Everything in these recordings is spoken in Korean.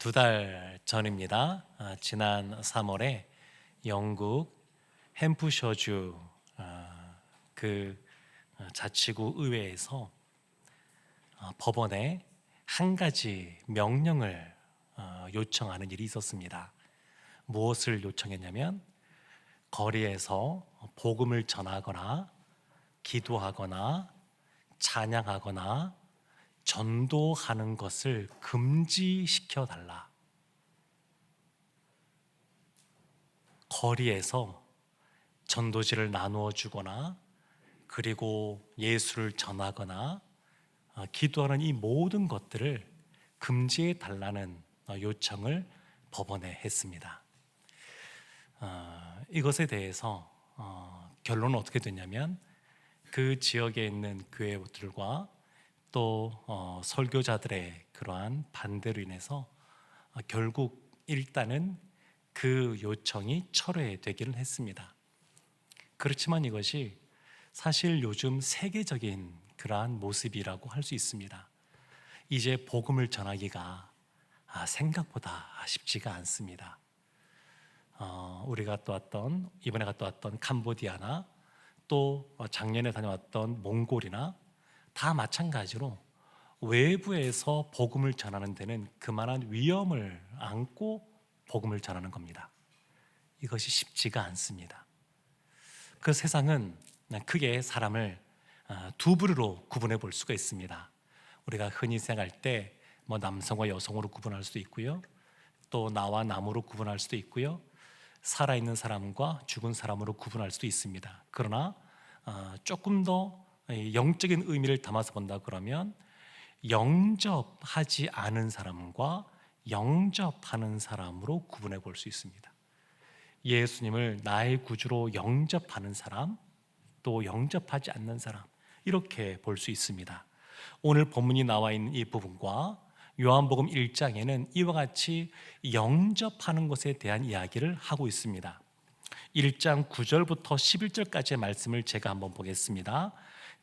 두 달 전입니다. 지난 3월에 영국 햄프셔주 그 자치구 의회에서 법원에 한 가지 명령을 요청하는 일이 있었습니다. 무엇을 요청했냐면 거리에서 복음을 전하거나 기도하거나 찬양하거나 전도하는 것을 금지시켜 달라. 거리에서 전도지를 나누어 주거나 그리고 예수를 전하거나 기도하는 이 모든 것들을 금지해 달라는 요청을 법원에 했습니다. 이것에 대해서 결론은 어떻게 됐냐면 그 지역에 있는 교회들과 또 설교자들의 그러한 반대로 인해서 결국 일단은 그 요청이 철회되기는 했습니다. 그렇지만 이것이 사실 요즘 세계적인 그러한 모습이라고 할 수 있습니다. 이제 복음을 전하기가 생각보다 쉽지가 않습니다. 우리가 이번에 갔다 왔던 캄보디아나 또 작년에 다녀왔던 몽골이나 다 마찬가지로 외부에서 복음을 전하는 데는 그만한 위험을 안고 복음을 전하는 겁니다. 이것이 쉽지가 않습니다. 그 세상은 크게 사람을 두 부류로 구분해 볼 수가 있습니다. 우리가 흔히 생각할 때 남성과 여성으로 구분할 수도 있고요, 또 나와 남으로 구분할 수도 있고요, 살아있는 사람과 죽은 사람으로 구분할 수도 있습니다. 그러나 조금 더 영적인 의미를 담아서 본다 그러면 영접하지 않은 사람과 영접하는 사람으로 구분해 볼 수 있습니다. 예수님을 나의 구주로 영접하는 사람, 또 영접하지 않는 사람, 이렇게 볼 수 있습니다. 오늘 본문이 나와 있는 이 부분과 요한복음 1장에는 이와 같이 영접하는 것에 대한 이야기를 하고 있습니다. 1장 9절부터 11절까지의 말씀을 제가 한번 보겠습니다.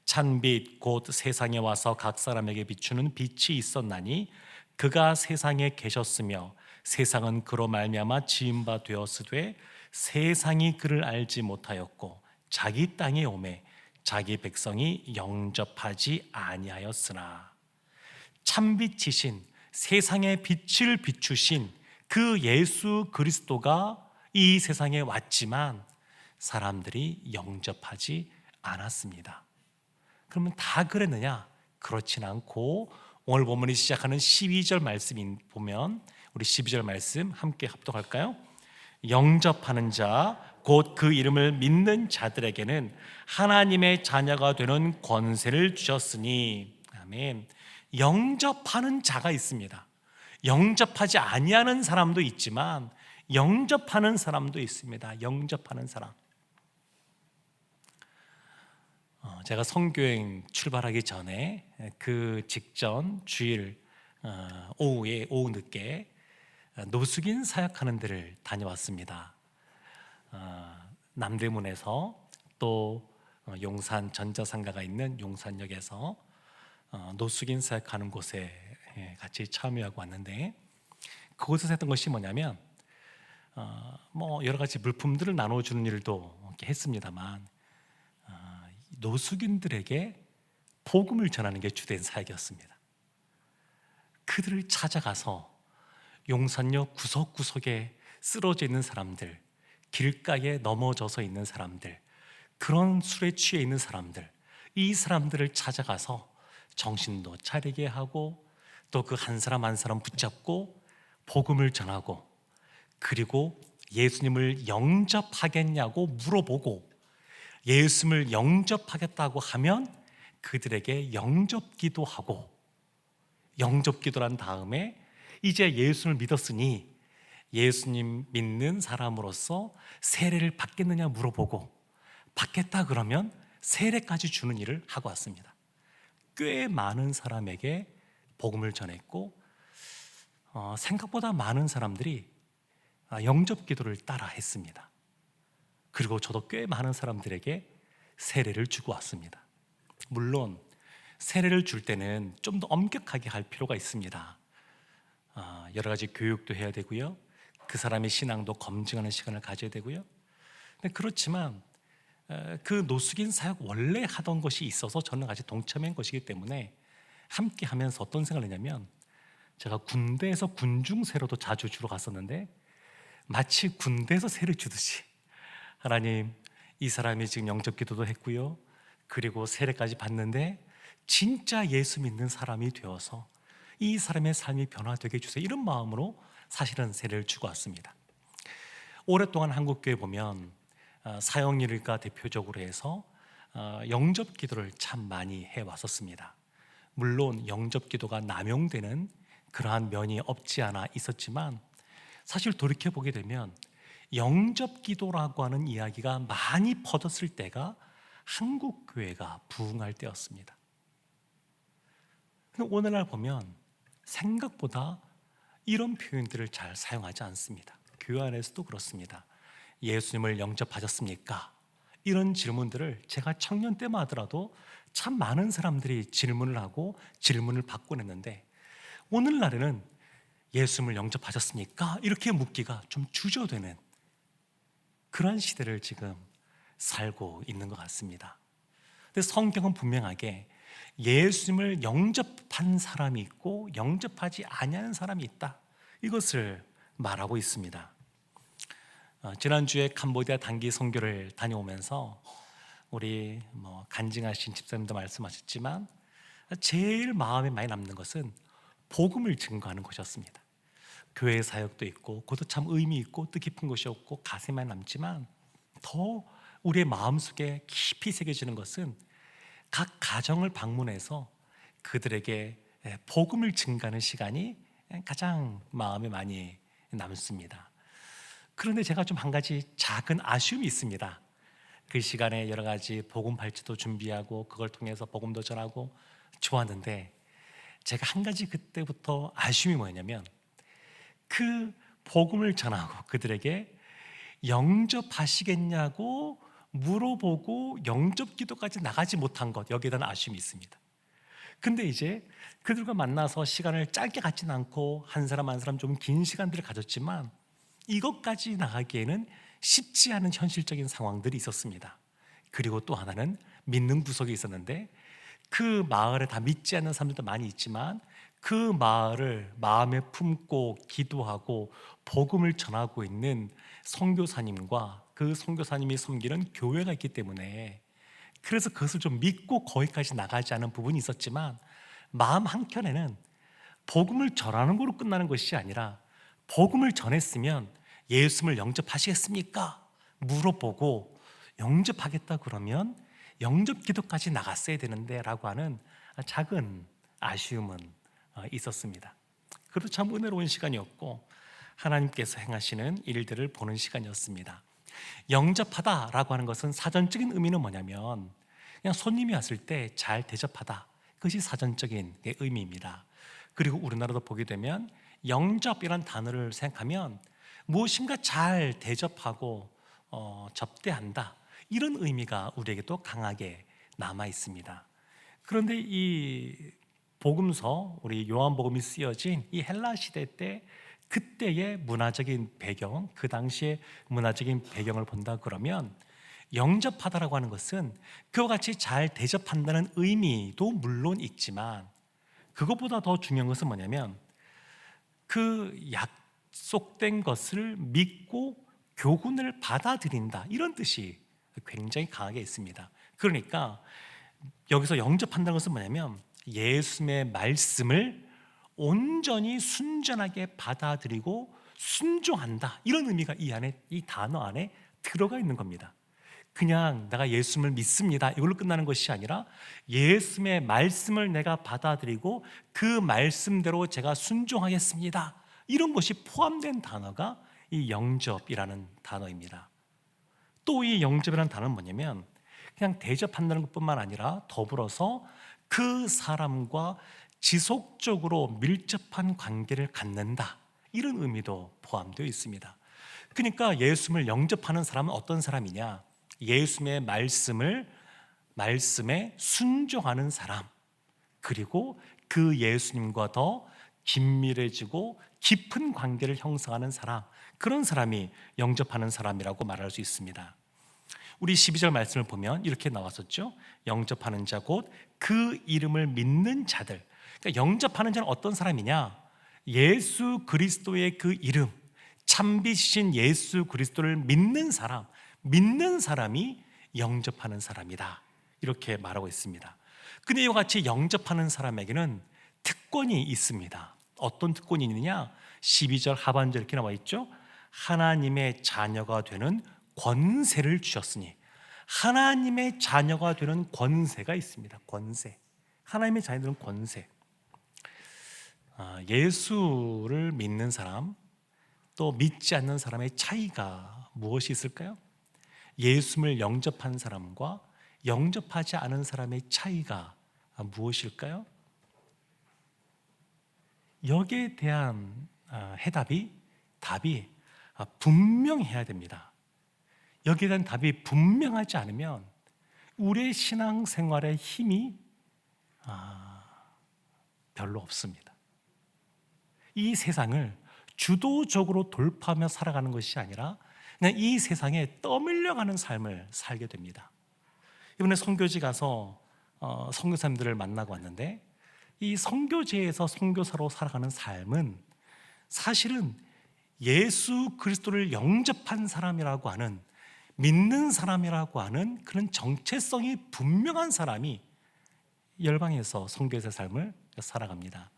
찬빛 곧 세상에 와서 각 사람에게 비추는 빛이 있었나니 그가 세상에 계셨으며 세상은 그로 말미암아 지은 바 되었으되 세상이 그를 알지 못하였고 자기 땅에 오매 자기 백성이 영접하지 아니하였으나 참빛이신 세상의 빛을 비추신 그 예수 그리스도가 이 세상에 왔지만 사람들이 영접하지 않았습니다. 그러면 다 그랬느냐? 그렇진 않고 오늘 본문이 시작하는 12절 말씀 보면 우리 12절 말씀 함께 합독할까요? 영접하는 자 곧 그 이름을 믿는 자들에게는 하나님의 자녀가 되는 권세를 주셨으니. 아멘. 영접하는 자가 있습니다. 영접하지 아니하는 사람도 있지만 영접하는 사람도 있습니다. 영접하는 사람. 제가 선교행 출발하기 전에 그 직전 주일 오후 늦게 노숙인 사역하는 데를 다녀왔습니다. 남대문에서 또 용산 전자상가가 있는 용산역에서 노숙인 사역하는 곳에 같이 참여하고 왔는데, 그곳에서 했던 것이 뭐냐면 여러 가지 물품들을 나눠주는 일도 이렇게 했습니다만 노숙인들에게 복음을 전하는 게 주된 사역이었습니다. 그들을 찾아가서 용산역 구석구석에 쓰러져 있는 사람들, 길가에 넘어져서 있는 사람들, 그런 술에 취해 있는 사람들, 이 사람들을 찾아가서 정신도 차리게 하고 또 그 한 사람 한 사람 붙잡고 복음을 전하고, 그리고 예수님을 영접하겠냐고 물어보고 예수님을 영접하겠다고 하면 그들에게 영접기도 하고, 영접기도를 한 다음에 이제 예수님을 믿었으니 예수님 믿는 사람으로서 세례를 받겠느냐 물어보고 받겠다 그러면 세례까지 주는 일을 하고 왔습니다. 꽤 많은 사람에게 복음을 전했고 생각보다 많은 사람들이 영접기도를 따라 했습니다. 그리고 저도 꽤 많은 사람들에게 세례를 주고 왔습니다. 물론 세례를 줄 때는 좀 더 엄격하게 할 필요가 있습니다. 여러 가지 교육도 해야 되고요. 그 사람의 신앙도 검증하는 시간을 가져야 되고요. 근데 그렇지만 그 노숙인 사역 원래 하던 것이 있어서 저는 같이 동참한 것이기 때문에 함께 하면서 어떤 생각을 했냐면, 제가 군대에서 군중세로도 자주 주로 갔었는데 마치 군대에서 세를 주듯이, 하나님, 이 사람이 지금 영접 기도도 했고요, 그리고 세례까지 받는데 진짜 예수 믿는 사람이 되어서 이 사람의 삶이 변화되게 해주세요, 이런 마음으로 사실은 세례를 주고 왔습니다. 오랫동안 한국교회 보면 사형일일가 대표적으로 해서 영접 기도를 참 많이 해왔었습니다. 물론 영접 기도가 남용되는 그러한 면이 없지 않아 있었지만, 사실 돌이켜보게 되면 영접 기도라고 하는 이야기가 많이 퍼졌을 때가 한국교회가 부흥할 때였습니다. 근데 오늘날 보면 생각보다 이런 표현들을 잘 사용하지 않습니다. 교회 안에서도 그렇습니다. 예수님을 영접하셨습니까? 이런 질문들을 제가 청년 때만 하더라도 참 많은 사람들이 질문을 하고 질문을 받곤 했는데, 오늘날에는 예수님을 영접하셨습니까? 이렇게 묻기가 좀 주저되는 그런 시대를 지금 살고 있는 것 같습니다. 근데 성경은 분명하게 예수님을 영접한 사람이 있고 영접하지 아니하는 사람이 있다, 이것을 말하고 있습니다. 지난주에 캄보디아 단기 선교를 다녀오면서 우리 간증하신 집사님도 말씀하셨지만, 제일 마음에 많이 남는 것은 복음을 증거하는 것이었습니다. 교회 사역도 있고 그것도 참 의미 있고 뜻깊은 것이었고 가슴에 남지만, 더 우리의 마음속에 깊이 새겨지는 것은 각 가정을 방문해서 그들에게 복음을 증가하는 시간이 가장 마음에 많이 남습니다. 그런데 제가 좀 한 가지 작은 아쉬움이 있습니다. 그 시간에 여러 가지 복음 발제도 준비하고 그걸 통해서 복음도 전하고 좋았는데, 제가 한 가지 그때부터 아쉬움이 뭐냐면, 그 복음을 전하고 그들에게 영접하시겠냐고 물어보고 영접 기도까지 나가지 못한 것, 여기에 대한 아쉬움이 있습니다. 근데 이제 그들과 만나서 시간을 짧게 갖지는 않고 한 사람 한 사람 좀 긴 시간들을 가졌지만, 이것까지 나가기에는 쉽지 않은 현실적인 상황들이 있었습니다. 그리고 또 하나는 믿는 구석이 있었는데, 그 마을에 다 믿지 않는 사람들도 많이 있지만 그 마을을 마음에 품고 기도하고 복음을 전하고 있는 선교사님과 그 선교사님이 섬기는 교회가 있기 때문에, 그래서 그것을 좀 믿고 거기까지 나가지 않은 부분이 있었지만, 마음 한켠에는 복음을 전하는 거로 끝나는 것이 아니라, 복음을 전했으면 예수님을 영접하시겠습니까? 물어보고 영접하겠다 그러면 영접 기도까지 나갔어야 되는데 라고 하는 작은 아쉬움은 있었습니다. 그래도 참 은혜로운 시간이었고 하나님께서 행하시는 일들을 보는 시간이었습니다. 영접하다라고 하는 것은 사전적인 의미는 뭐냐면, 그냥 손님이 왔을 때 잘 대접하다, 그것이 사전적인 의미입니다. 그리고 우리나라도 보게 되면 영접이라는 단어를 생각하면 무엇인가 잘 대접하고 접대한다, 이런 의미가 우리에게도 강하게 남아 있습니다. 그런데 이 복음서, 우리 요한복음이 쓰여진 이 헬라 시대 때 그때의 문화적인 배경, 그 당시의 문화적인 배경을 본다 그러면, 영접하다라고 하는 것은 그와 같이 잘 대접한다는 의미도 물론 있지만, 그것보다 더 중요한 것은 뭐냐면, 그 약속된 것을 믿고 교훈을 받아들인다, 이런 뜻이 굉장히 강하게 있습니다. 그러니까 여기서 영접한다는 것은 뭐냐면, 예수님의 말씀을 온전히 순전하게 받아들이고 순종한다, 이런 의미가 이 안에, 이 단어 안에 들어가 있는 겁니다. 그냥 내가 예수님을 믿습니다, 이걸로 끝나는 것이 아니라, 예수님의 말씀을 내가 받아들이고 그 말씀대로 제가 순종하겠습니다, 이런 것이 포함된 단어가 이 영접이라는 단어입니다. 또 이 영접이라는 단어는 뭐냐면, 그냥 대접한다는 것뿐만 아니라 더불어서 그 사람과 지속적으로 밀접한 관계를 갖는다, 이런 의미도 포함되어 있습니다. 그러니까 예수님을 영접하는 사람은 어떤 사람이냐? 예수님의 말씀에 순종하는 사람, 그리고 그 예수님과 더 긴밀해지고 깊은 관계를 형성하는 사람, 그런 사람이 영접하는 사람이라고 말할 수 있습니다. 우리 12절 말씀을 보면 이렇게 나왔었죠. 영접하는 자 곧 그 이름을 믿는 자들. 그러니까 영접하는 자는 어떤 사람이냐? 예수 그리스도의 그 이름, 참비신 예수 그리스도를 믿는 사람이 영접하는 사람이다, 이렇게 말하고 있습니다. 근데 이와 같이 영접하는 사람에게는 특권이 있습니다. 어떤 특권이 있느냐? 12절 하반절 이렇게 나와 있죠. 하나님의 자녀가 되는 권세를 주셨으니. 하나님의 자녀가 되는 권세가 있습니다. 권세. 하나님의 자녀들은 권세. 예수를 믿는 사람, 또 믿지 않는 사람의 차이가 무엇이 있을까요? 예수를 영접한 사람과 영접하지 않은 사람의 차이가 무엇일까요? 여기에 대한 답이 분명해야 됩니다. 여기에 대한 답이 분명하지 않으면 우리의 신앙생활의 힘이 별로 없습니다. 이 세상을 주도적으로 돌파하며 살아가는 것이 아니라 그냥 이 세상에 떠밀려가는 삶을 살게 됩니다. 이번에 선교지 가서 선교사님들을 만나고 왔는데, 이 선교지에서 선교사로 살아가는 삶은 사실은 예수 그리스도를 영접한 사람이라고 하는, 믿는 사람이라고 하는 그런 정체성이 분명한 사람이 열방에서 선교사의 삶을 살아갑니다.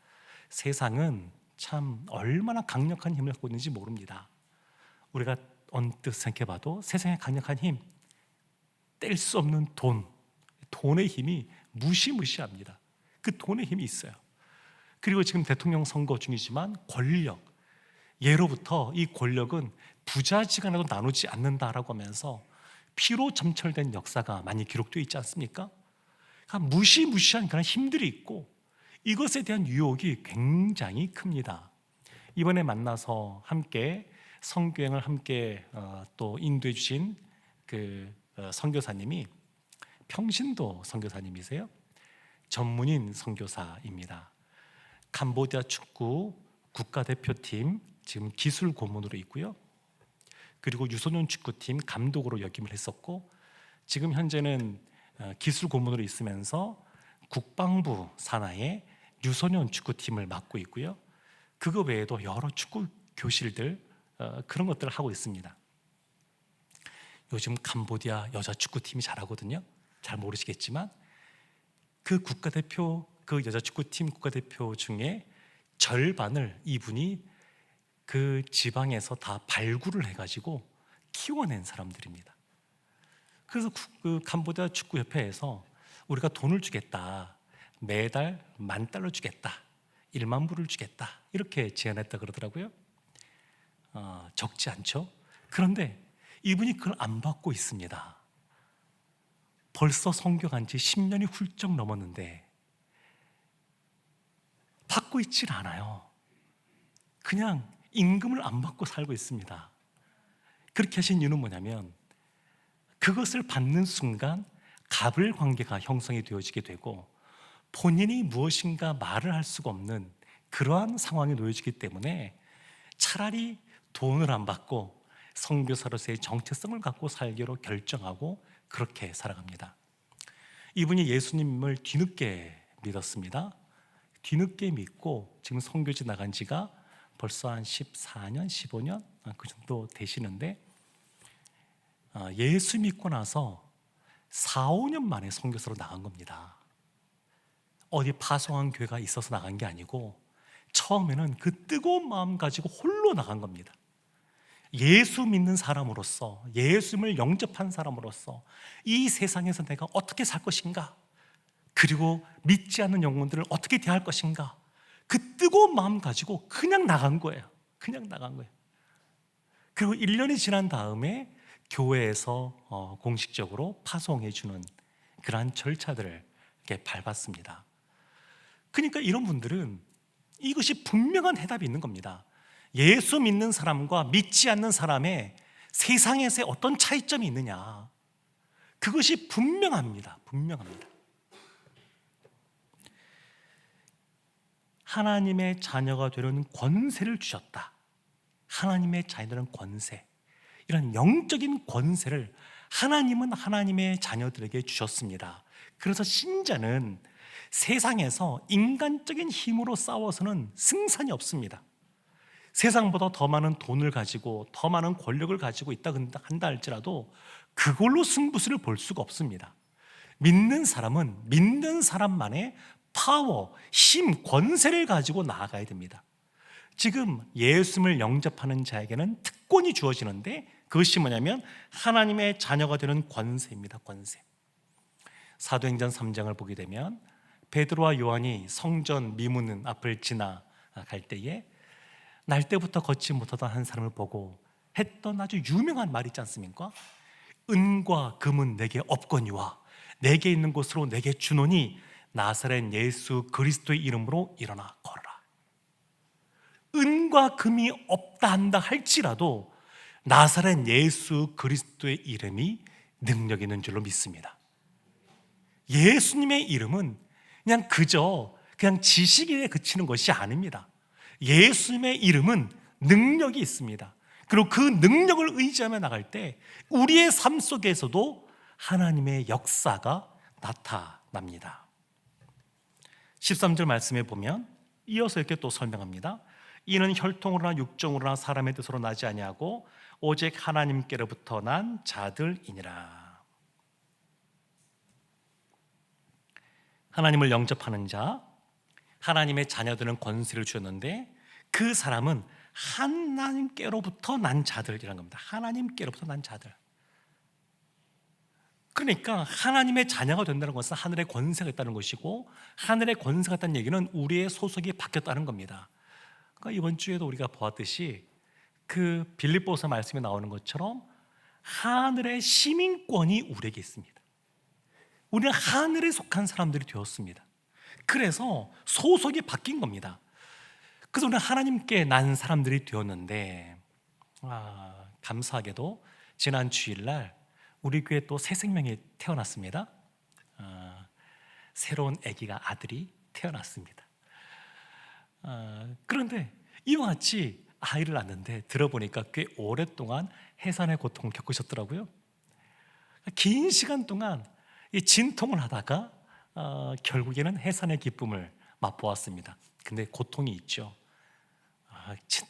세상은 참 얼마나 강력한 힘을 갖고 있는지 모릅니다. 우리가 언뜻 생각해봐도 세상의 강력한 힘, 뗄 수 없는 돈의 힘이 무시무시합니다. 그 돈의 힘이 있어요. 그리고 지금 대통령 선거 중이지만 권력, 예로부터 이 권력은 부자지간에도 나누지 않는다라고 하면서 피로 점철된 역사가 많이 기록되어 있지 않습니까? 그러니까 무시무시한 그런 힘들이 있고 이것에 대한 유혹이 굉장히 큽니다. 이번에 만나서 함께 선교행을 함께 또 인도해 주신 그 선교사님이 평신도 선교사님이세요. 전문인 선교사입니다. 캄보디아 축구 국가대표팀 지금 기술 고문으로 있고요. 그리고 유소년 축구팀 감독으로 역임을 했었고, 지금 현재는 기술 고문으로 있으면서 국방부 산하의 유소년 축구팀을 맡고 있고요. 그거 외에도 여러 축구 교실들 그런 것들을 하고 있습니다. 요즘 캄보디아 여자 축구팀이 잘하거든요. 잘 모르시겠지만 그 여자 축구팀 국가대표 중에 절반을 이분이 그 지방에서 다 발굴을 해가지고 키워낸 사람들입니다. 그래서 그 캄보디아 축구협회에서 우리가 돈을 주겠다, 매달 $10,000 주겠다, 1만 불을 주겠다, 이렇게 제안했다 그러더라고요. 적지 않죠? 그런데 이분이 그걸 안 받고 있습니다. 벌써 선교한 지 10년이 훌쩍 넘었는데 받고 있질 않아요. 그냥 임금을 안 받고 살고 있습니다. 그렇게 하신 이유는 뭐냐면, 그것을 받는 순간 갑을 관계가 형성이 되어지게 되고 본인이 무엇인가 말을 할 수가 없는 그러한 상황에 놓여지기 때문에 차라리 돈을 안 받고 선교사로서의 정체성을 갖고 살기로 결정하고 그렇게 살아갑니다. 이분이 예수님을 뒤늦게 믿었습니다. 뒤늦게 믿고 지금 선교지 나간 지가 벌써 한 14년, 15년 그 정도 되시는데, 예수 믿고 나서 4, 5년 만에 선교사로 나간 겁니다. 어디 파송한 교회가 있어서 나간 게 아니고 처음에는 그 뜨거운 마음 가지고 홀로 나간 겁니다. 예수 믿는 사람으로서, 예수님을 영접한 사람으로서 이 세상에서 내가 어떻게 살 것인가, 그리고 믿지 않는 영혼들을 어떻게 대할 것인가, 그 뜨거운 마음 가지고 그냥 나간 거예요. 그냥 나간 거예요. 그리고 1년이 지난 다음에 교회에서 공식적으로 파송해 주는 그러한 절차들을 이렇게 밟았습니다. 그러니까 이런 분들은 이것이 분명한 해답이 있는 겁니다. 예수 믿는 사람과 믿지 않는 사람의 세상에서의 어떤 차이점이 있느냐, 그것이 분명합니다. 분명합니다. 하나님의 자녀가 되는 권세를 주셨다. 하나님의 자녀들은 권세, 이런 영적인 권세를 하나님은 하나님의 자녀들에게 주셨습니다. 그래서 신자는 세상에서 인간적인 힘으로 싸워서는 승산이 없습니다. 세상보다 더 많은 돈을 가지고 더 많은 권력을 가지고 있다 한다 할지라도 그걸로 승부수를 볼 수가 없습니다. 믿는 사람은 믿는 사람만의 파워, 힘, 권세를 가지고 나아가야 됩니다. 지금 예수님을 영접하는 자에게는 특권이 주어지는데 그것이 뭐냐면 하나님의 자녀가 되는 권세입니다. 권세. 사도행전 3장을 보게 되면 베드로와 요한이 성전 미문 앞을 지나갈 때에 날 때부터 걷지 못하던 한 사람을 보고 했던 아주 유명한 말이 있지 않습니까? 은과 금은 내게 없거니와 내게 있는 곳으로 내게 주노니 나사렛 예수 그리스도의 이름으로 일어나 걸어라. 은과 금이 없다 한다 할지라도 나사렛 예수 그리스도의 이름이 능력 있는 줄로 믿습니다. 예수님의 이름은 그냥 지식에 그치는 것이 아닙니다. 예수님의 이름은 능력이 있습니다. 그리고 그 능력을 의지하며 나갈 때 우리의 삶 속에서도 하나님의 역사가 나타납니다. 13절 말씀에 보면 이어서 이렇게 또 설명합니다. 이는 혈통으로나 육정으로나 사람의 뜻으로 나지 아니하고 오직 하나님께로부터 난 자들이니라. 하나님을 영접하는 자, 하나님의 자녀들은 권세를 주었는데 그 사람은 하나님께로부터 난 자들이라는 겁니다. 하나님께로부터 난 자들. 그러니까 하나님의 자녀가 된다는 것은 하늘의 권세가 있다는 것이고, 하늘의 권세가 있다는 얘기는 우리의 소속이 바뀌었다는 겁니다. 그러니까 이번 주에도 우리가 보았듯이 그 빌립보서 말씀에 나오는 것처럼 하늘의 시민권이 우리에게 있습니다. 우리는 하늘에 속한 사람들이 되었습니다. 그래서 소속이 바뀐 겁니다. 그래서 우리는 하나님께 난 사람들이 되었는데, 감사하게도 지난 주일날 우리 교회에 또 새 생명이 태어났습니다. 새로운 아기가, 아들이 태어났습니다. 그런데 이와 같이 아이를 낳는데 들어보니까 꽤 오랫동안 해산의 고통을 겪으셨더라고요. 긴 시간 동안 이 진통을 하다가 결국에는 해산의 기쁨을 맛보았습니다. 근데 고통이 있죠.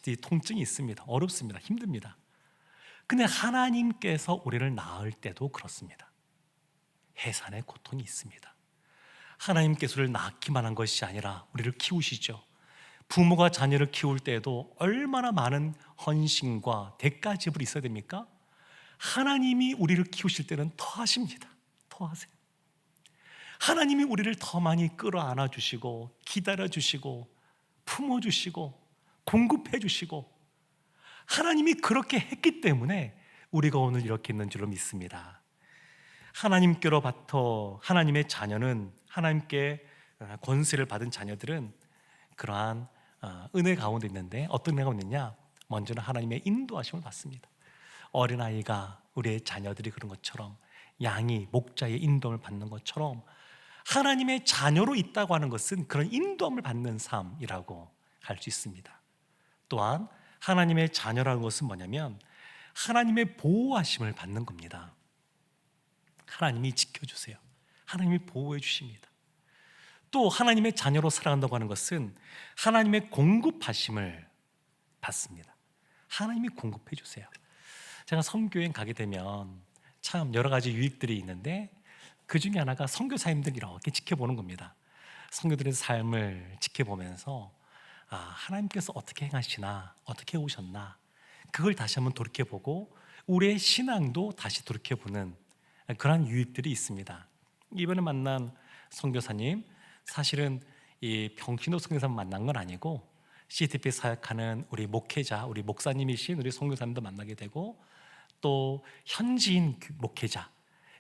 이 통증이 있습니다. 어렵습니다. 힘듭니다. 근데 하나님께서 우리를 낳을 때도 그렇습니다. 해산의 고통이 있습니다. 하나님께서 우리를 낳기만 한 것이 아니라 우리를 키우시죠. 부모가 자녀를 키울 때에도 얼마나 많은 헌신과 대가 지불이 있어야 됩니까? 하나님이 우리를 키우실 때는 더 하십니다. 더 하세요. 하나님이 우리를 더 많이 끌어안아 주시고 기다려 주시고 품어 주시고 공급해 주시고, 하나님이 그렇게 했기 때문에 우리가 오늘 이렇게 있는 줄로 믿습니다. 하나님께로부터 하나님의 자녀는, 하나님께 권세를 받은 자녀들은 그러한 은혜 가운데 있는데, 어떤 은혜가 있느냐? 먼저는 하나님의 인도하심을 받습니다. 어린아이가, 우리의 자녀들이 그런 것처럼, 양이 목자의 인도를 받는 것처럼 하나님의 자녀로 있다고 하는 것은 그런 인도함을 받는 삶이라고 할 수 있습니다. 또한 하나님의 자녀라는 것은 뭐냐면 하나님의 보호하심을 받는 겁니다. 하나님이 지켜주세요. 하나님이 보호해 주십니다. 또 하나님의 자녀로 살아간다고 하는 것은 하나님의 공급하심을 받습니다. 하나님이 공급해 주세요. 제가 선교여행 가게 되면 참 여러 가지 유익들이 있는데, 그 중에 하나가 선교사님들이 이렇게 지켜보는 겁니다. 선교들의 삶을 지켜보면서 하나님께서 어떻게 행하시나, 어떻게 오셨나, 그걸 다시 한번 돌이켜보고 우리의 신앙도 다시 돌이켜보는 그런 유익들이 있습니다. 이번에 만난 선교사님, 사실은 이 평신도 선교사님 만난 건 아니고 CTP 사역하는 우리 목회자, 우리 목사님이신 우리 선교사님도 만나게 되고, 또 현지인 목회자,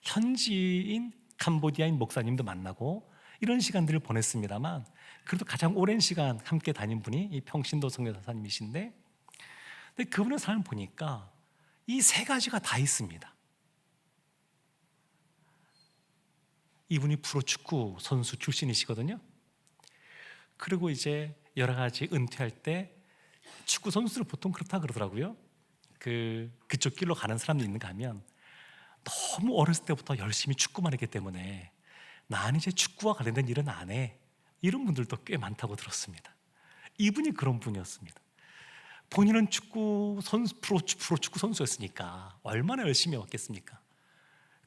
현지인 캄보디아인 목사님도 만나고, 이런 시간들을 보냈습니다만, 그래도 가장 오랜 시간 함께 다닌 분이 이 평신도 선교사님이신데, 근데 그분의 삶을 보니까 이 세 가지가 다 있습니다. 이분이 프로축구 선수 출신이시거든요. 그리고 이제 여러 가지 은퇴할 때 축구 선수들 보통 그렇다 그러더라고요. 그쪽 길로 가는 사람들이 있는가 하면 너무 어렸을 때부터 열심히 축구만 했기 때문에 나는 이제 축구와 관련된 일은 안 해. 이런 분들도 꽤 많다고 들었습니다. 이분이 그런 분이었습니다. 본인은 프로 축구 선수였으니까 얼마나 열심히 했겠습니까?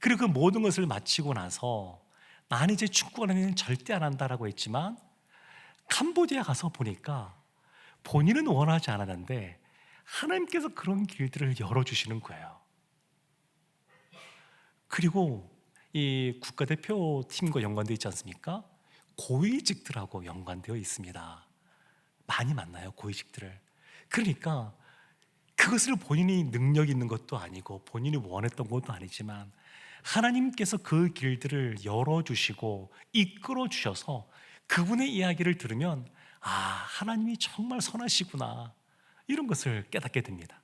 그리고 그 모든 것을 마치고 나서 나는 이제 축구와 관련된 일은 절대 안 한다라고 했지만 캄보디아 가서 보니까 본인은 원하지 않았는데 하나님께서 그런 길들을 열어주시는 거예요. 그리고 이 국가대표 팀과 연관되어 있지 않습니까? 고위직들하고 연관되어 있습니다. 많이 만나요, 고위직들을. 그러니까 그것을 본인이 능력 있는 것도 아니고 본인이 원했던 것도 아니지만 하나님께서 그 길들을 열어주시고 이끌어 주셔서 그분의 이야기를 들으면 하나님이 정말 선하시구나, 이런 것을 깨닫게 됩니다.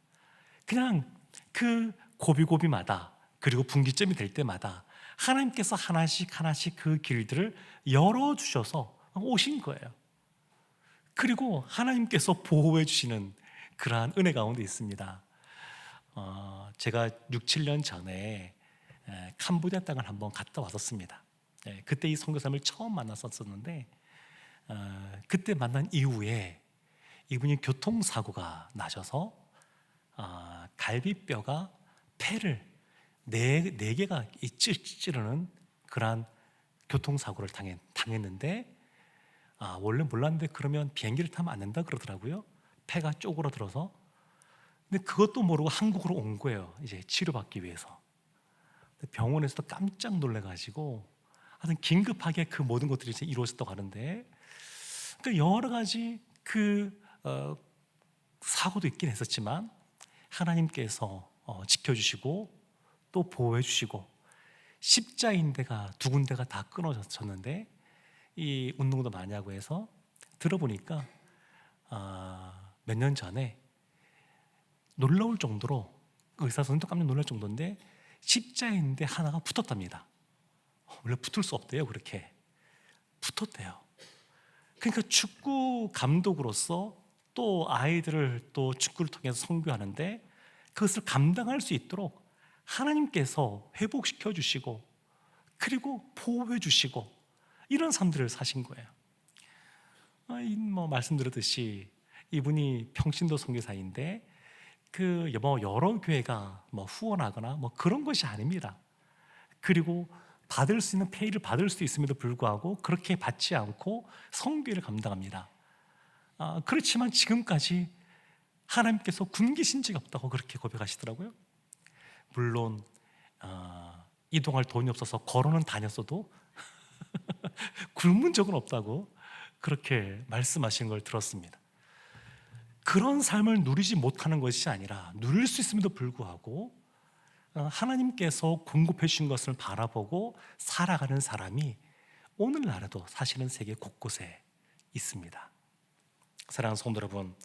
그냥 그 고비고비마다, 그리고 분기점이 될 때마다 하나님께서 하나씩 하나씩 그 길들을 열어주셔서 오신 거예요. 그리고 하나님께서 보호해 주시는 그러한 은혜 가운데 있습니다. 제가 6, 7년 전에 캄보디아 땅을 한번 갔다 왔었습니다. 그때 이 선교사님을 처음 만났었는데 그때 만난 이후에 이분이 교통사고가 나셔서 갈비뼈가 폐를 네 개가 찌르는 그러한 교통사고를 당했는데 원래 몰랐는데 그러면 비행기를 타면 안 된다 그러더라고요. 폐가 쪼그러들어서. 근데 그것도 모르고 한국으로 온 거예요, 이제 치료받기 위해서. 병원에서도 깜짝 놀래가지고 하여튼 긴급하게 그 모든 것들이 이제 이루어졌다고 하는데, 그러니까 여러 가지 사고도 있긴 했었지만 하나님께서 지켜주시고 또 보호해 주시고, 십자인대가 두 군데가 다 끊어졌었는데 이 운동도 많이 하고 해서 들어보니까 몇 년 전에 놀라울 정도로, 의사 선생님도 깜짝 놀랄 정도인데 십자인대 하나가 붙었답니다. 원래 붙을 수 없대요. 그렇게 붙었대요. 그러니까 축구 감독으로서 또 아이들을 또 축구를 통해서 선교하는데 그것을 감당할 수 있도록 하나님께서 회복시켜 주시고 그리고 보호해 주시고 이런 삶들을 사신 거예요. 말씀드렸듯이 이분이 평신도 선교사인데 여러 교회가 후원하거나 그런 것이 아닙니다. 그리고 받을 수 있는 페이를 받을 수 있음에도 불구하고 그렇게 받지 않고 선교를 감당합니다. 그렇지만 지금까지 하나님께서 굶기신 적이 없다고 그렇게 고백하시더라고요. 물론 이동할 돈이 없어서 걸어는 다녔어도 굶은 적은 없다고 그렇게 말씀하시는 걸 들었습니다. 그런 삶을 누리지 못하는 것이 아니라 누릴 수 있음에도 불구하고 하나님께서 공급해 주신 것을 바라보고 살아가는 사람이 오늘날에도 사실은 세계 곳곳에 있습니다. 사랑하는 성도 여러분,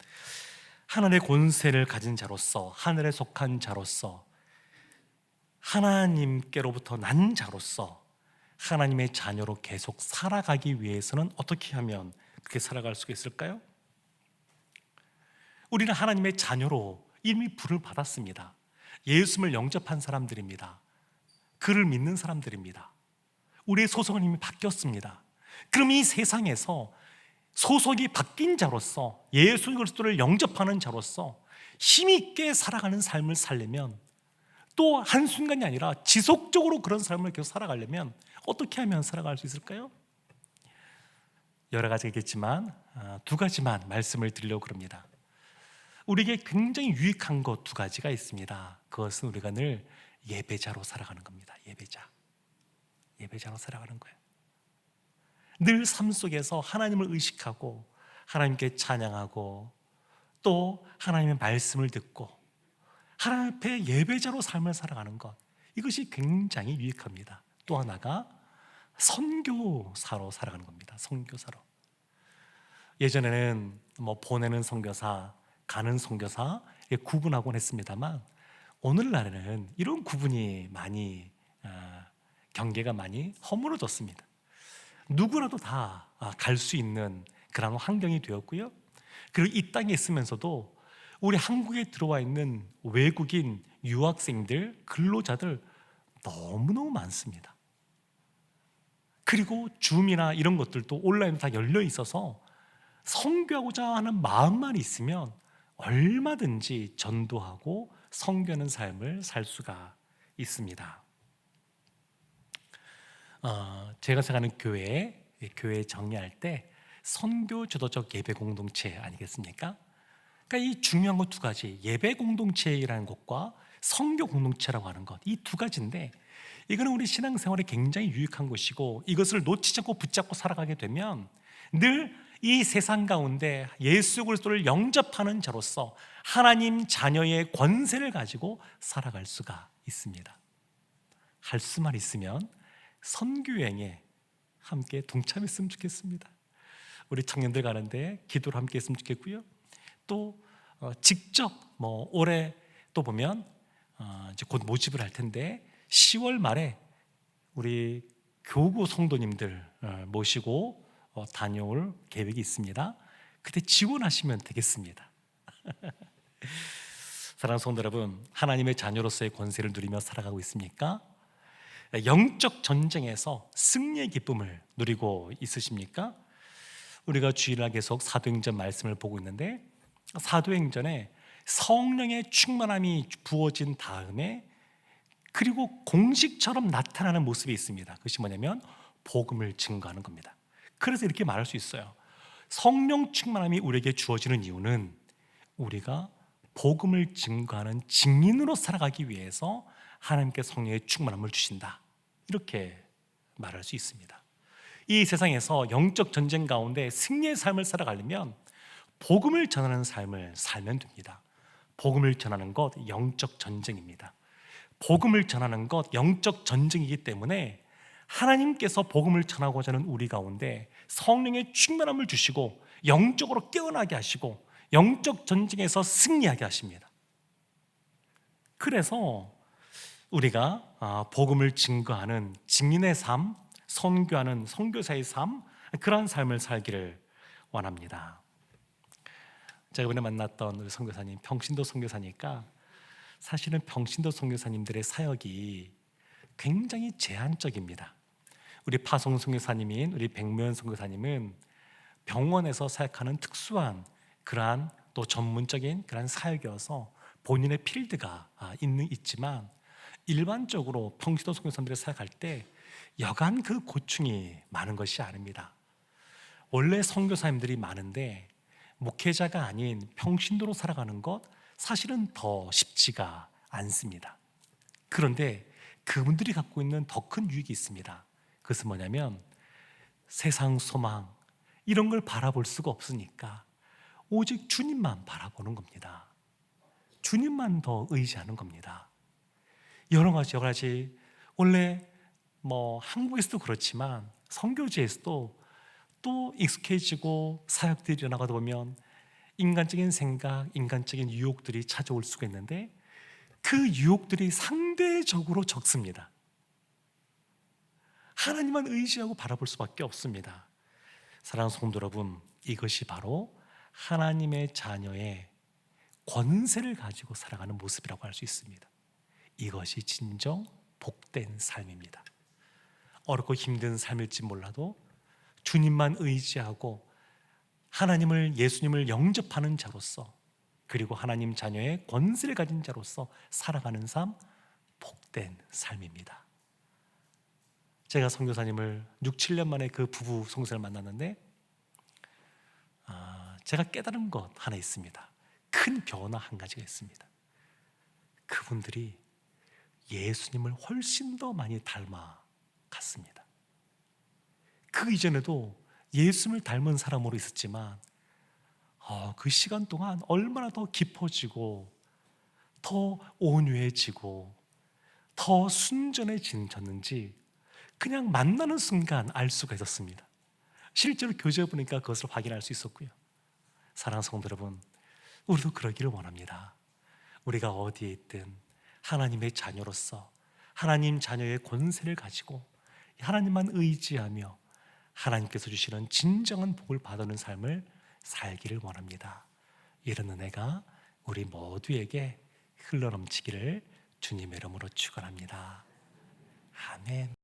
하늘의 권세를 가진 자로서, 하늘에 속한 자로서, 하나님께로부터 난 자로서 하나님의 자녀로 계속 살아가기 위해서는 어떻게 하면 그렇게 살아갈 수가 있을까요? 우리는 하나님의 자녀로 이미 부를 받았습니다. 예수님을 영접한 사람들입니다. 그를 믿는 사람들입니다. 우리의 소속은 이미 바뀌었습니다. 그럼 이 세상에서 소속이 바뀐 자로서, 예수 그리스도를 영접하는 자로서 힘있게 살아가는 삶을 살려면, 또 한순간이 아니라 지속적으로 그런 삶을 계속 살아가려면 어떻게 하면 살아갈 수 있을까요? 여러 가지가 있겠지만 두 가지만 말씀을 드리려고 합니다. 우리에게 굉장히 유익한 것 두 가지가 있습니다. 그것은 우리가 늘 예배자로 살아가는 겁니다. 예배자로 살아가는 거예요. 늘 삶 속에서 하나님을 의식하고 하나님께 찬양하고 또 하나님의 말씀을 듣고 하나님 앞에 예배자로 삶을 살아가는 것, 이것이 굉장히 유익합니다. 또 하나가 선교사로 살아가는 겁니다. 선교사로. 예전에는 보내는 선교사, 가는 선교사 구분하곤 했습니다만 오늘날에는 이런 구분이 많이 경계가 많이 허물어졌습니다. 누구라도 다 갈 수 있는 그런 환경이 되었고요. 그리고 이 땅에 있으면서도 우리 한국에 들어와 있는 외국인 유학생들, 근로자들 너무너무 많습니다. 그리고 줌이나 이런 것들도 온라인으로 다 열려 있어서 선교하고자 하는 마음만 있으면 얼마든지 전도하고 선교하는 삶을 살 수가 있습니다. 제가 생각하는 교회 정리할 때 선교 주도적 예배 공동체 아니겠습니까? 그러니까 이 중요한 것 두 가지, 예배 공동체라는 것과 선교 공동체라고 하는 것, 이 두 가지인데 이거는 우리 신앙생활에 굉장히 유익한 것이고 이것을 놓치지 않고 붙잡고 살아가게 되면 늘 이 세상 가운데 예수 그리스도를 영접하는 자로서 하나님 자녀의 권세를 가지고 살아갈 수가 있습니다. 할 수만 있으면 선교여행에 함께 동참했으면 좋겠습니다. 우리 청년들 가는데 기도를 함께 했으면 좋겠고요. 또 직접 올해 또 보면 이제 곧 모집을 할 텐데 10월 말에 우리 교구 성도님들 모시고 다녀올 계획이 있습니다. 그때 지원하시면 되겠습니다. 사랑하는 성도 여러분, 하나님의 자녀로서의 권세를 누리며 살아가고 있습니까? 영적 전쟁에서 승리의 기쁨을 누리고 있으십니까? 우리가 주일날 계속 사도행전 말씀을 보고 있는데 사도행전에 성령의 충만함이 부어진 다음에 그리고 공식처럼 나타나는 모습이 있습니다. 그것이 뭐냐면 복음을 증거하는 겁니다. 그래서 이렇게 말할 수 있어요. 성령 충만함이 우리에게 주어지는 이유는 우리가 복음을 증거하는 증인으로 살아가기 위해서 하나님께 성령의 충만함을 주신다, 이렇게 말할 수 있습니다. 이 세상에서 영적 전쟁 가운데 승리의 삶을 살아가려면 복음을 전하는 삶을 살면 됩니다. 복음을 전하는 것 영적 전쟁입니다. 복음을 전하는 것 영적 전쟁이기 때문에 하나님께서 복음을 전하고자 하는 우리 가운데 성령의 충만함을 주시고 영적으로 깨어나게 하시고 영적 전쟁에서 승리하게 하십니다. 그래서 우리가 복음을 증거하는 증인의 삶, 선교하는 선교사의 삶, 그러한 삶을 살기를 원합니다. 제가 이번에 만났던 우리 선교사님, 평신도 선교사니까 사실은 평신도 선교사님들의 사역이 굉장히 제한적입니다. 우리 파송 선교사님인 우리 백묘연 선교사님은 병원에서 사역하는 특수한 그러한 또 전문적인 그러한 사역이어서 본인의 필드가 있지만 일반적으로 평신도 선교사님들이 사역할 때 여간 그 고충이 많은 것이 아닙니다. 원래 선교사님들이 많은데 목회자가 아닌 평신도로 살아가는 것 사실은 더 쉽지가 않습니다. 그런데 그분들이 갖고 있는 더 큰 유익이 있습니다. 그것은 뭐냐면 세상 소망 이런 걸 바라볼 수가 없으니까 오직 주님만 바라보는 겁니다. 주님만 더 의지하는 겁니다. 여러 가지 원래 한국에서도 그렇지만 선교지에서도 또 익숙해지고 사역들이 일어나가다 보면 인간적인 생각, 인간적인 유혹들이 찾아올 수가 있는데 그 유혹들이 상대적으로 적습니다. 하나님만 의지하고 바라볼 수밖에 없습니다. 사랑하는 성도 여러분, 이것이 바로 하나님의 자녀의 권세를 가지고 살아가는 모습이라고 할 수 있습니다. 이것이 진정 복된 삶입니다. 어렵고 힘든 삶일지 몰라도 주님만 의지하고 하나님을, 예수님을 영접하는 자로서 그리고 하나님 자녀의 권세를 가진 자로서 살아가는 삶, 복된 삶입니다. 제가 선교사님을 6, 7년 만에 그 부부 선교사를 만났는데 제가 깨달은 것 하나 있습니다. 큰 변화 한 가지가 있습니다. 그분들이 예수님을 훨씬 더 많이 닮아갔습니다. 그 이전에도 예수님을 닮은 사람으로 있었지만 그 시간 동안 얼마나 더 깊어지고 더 온유해지고 더 순전해졌는지 그냥 만나는 순간 알 수가 있었습니다. 실제로 교제해 보니까 그것을 확인할 수 있었고요. 사랑하는 성도 여러분, 우리도 그러기를 원합니다. 우리가 어디에 있든 하나님의 자녀로서 하나님 자녀의 권세를 가지고 하나님만 의지하며 하나님께서 주시는 진정한 복을 받는 삶을 살기를 원합니다. 이런 은혜가 우리 모두에게 흘러넘치기를 주님의 이름으로 축원합니다. 아멘.